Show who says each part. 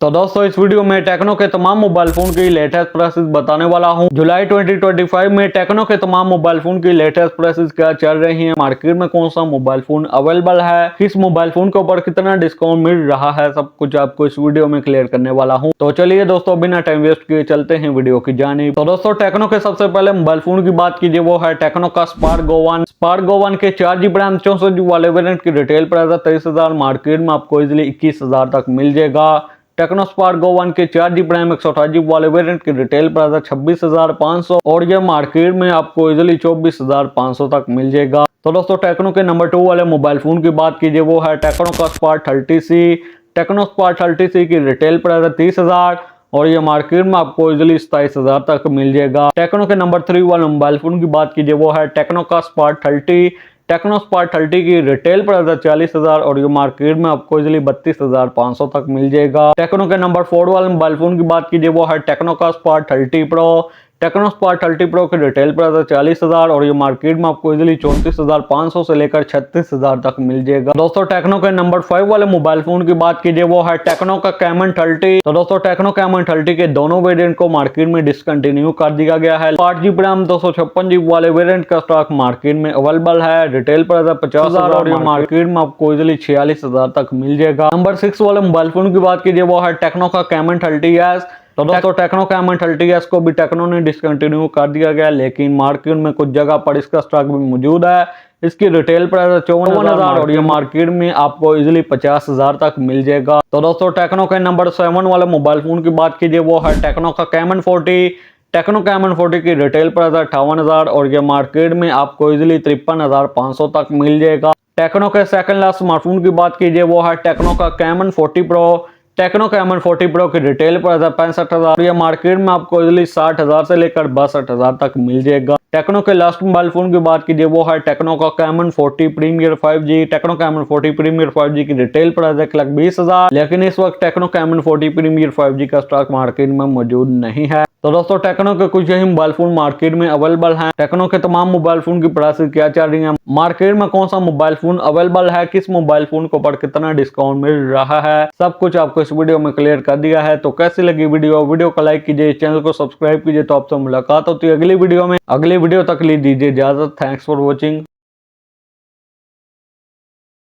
Speaker 1: तो दोस्तों इस वीडियो में टेक्नो के तमाम मोबाइल फोन की लेटेस्ट प्राइसेस बताने वाला हूं। जुलाई 2025 में टेक्नो के तमाम मोबाइल फोन की लेटेस्ट प्राइसेस क्या चल रही हैं, मार्केट में कौन सा मोबाइल फोन अवेलेबल है, किस मोबाइल फोन के ऊपर कितना डिस्काउंट मिल रहा है, सब कुछ आपको इस वीडियो में क्लियर करने वाला हूं। तो चलिए दोस्तों बिना टाइम वेस्ट किए चलते हैं वीडियो की जानिब। तो दोस्तों टेक्नो के सबसे पहले मोबाइल फोन की बात कीजिए, वो है टेक्नो का स्पार्क गो 1 के 4GB रैम 64GB वाले वेरिएंट की रिटेल प्राइस है 23,000, मार्केट में आपको इजिली 21,000 तक मिल जाएगा। टेक्नो स्पार्क गो 1 के 4GB रैम 128GB वाले वेरिएंट की रिटेल प्राइस है 26,500 और ये मार्केट में आपको इजिली 24,500 तक मिल जाएगा। तो दोस्तों टेक्नो के नंबर 2 वाले मोबाइल फोन की बात कीजिए, वो है टेक्नो का spark 30C। Tecno Spark 30C की रिटेल प्राइस है 30,000 और ये मार्केट में आपको इजिली 27,000 तक मिल जाएगा। टेक्नो के नंबर 3 वाले मोबाइल फोन की बात कीजिए, वो है टेक्नो का स्पार्क 30। टेक्नो स्पार्क 30 की रिटेल प्राइस है 40,000 और ये मार्केट में आपको इजिली 32,500 तक मिल जाएगा। टेक्नो के नंबर 4 वाले मोबाइल फोन की बात कीजिए, वो है टेक्नो का spark 30 pro. Tecno Spark 30 pro की रिटेल प्राइस है 40,000 और ये मार्केट में आपको इजिली 34,500 से लेकर 36,000 तक मिल जाएगा। दोस्तों टेक्नो के नंबर 5 वाले मोबाइल फोन की बात कीजिए, वो है टेक्नो का कैमन 30। तो दोस्तों टेक्नो कैमन 30 के दोनों वेरिएंट को मार्केट में डिसकंटिन्यू कर दिया गया है। 8GB रैम 256GB वाले वेरिएंट का स्टॉक मार्केट में अवेलेबल है। रिटेल प्राइस है 50,000 और ये मार्केट में आपको इजिली 46,000 तक मिल जाएगा। नंबर 6 वाले मोबाइल फोन की बात कीजिए, वो है टेक्नो का कैमन 30S। तो दोस्तों टेक्नो कैमन 30S को भी टेक्नो ने डिसकंटिन्यू कर दिया गया, लेकिन मार्केट में कुछ जगह पर इसका स्टॉक भी मौजूद है। इसकी रिटेल प्राइस है 54,000 और ये मार्केट में आपको इजिली 50,000 तक मिल जाएगा। तो दोस्तों टेक्नो के नंबर 7 वाले मोबाइल फोन की बात कीजिए, वो है टेक्नो का कैमन 40। टेक्नो कैमन 40 की रिटेल प्राइस है 58,000 और ये मार्केट में आपको इजिली 53,500 तक मिल जाएगा। टेक्नो के सेकंड लास्ट स्मार्टफोन की बात कीजिए, वो है टेक्नो का Camon 40 pro. Tecno Camon 40 pro की रिटेल प्राइस है 65,000, ये मार्केट में आपको इजिली 60,000 से लेकर 62,000 तक मिल जाएगा। टेक्नो के लास्ट मोबाइल फोन की बात कीजिए, वो है टेक्नो का Camon 40 premier 5G। Tecno Camon 40 premier 5G की रिटेल प्राइस है 1,20,000, लेकिन इस वक्त टेक्नो कैमन 40 प्रीमियर 5G का स्टॉक मार्केट में मौजूद नहीं है। तो दोस्तों टेक्नो के कुछ यही मोबाइल फोन मार्केट में अवेलेबल हैं। टेक्नो के तमाम मोबाइल फोन की प्राइस क्या चल रही है, मार्केट में कौन सा मोबाइल फोन अवेलेबल है, किस मोबाइल फोन के ऊपर कितना डिस्काउंट मिल रहा है, सब कुछ आपको इस वीडियो में क्लियर कर दिया है। तो कैसी लगी वीडियो को लाइक कीजिए, चैनल को सब्सक्राइब कीजिए। तो आपसे मुलाकात होती है अगली वीडियो में। अगली वीडियो तक ली दीजिए इजाजत। Thanks for watching.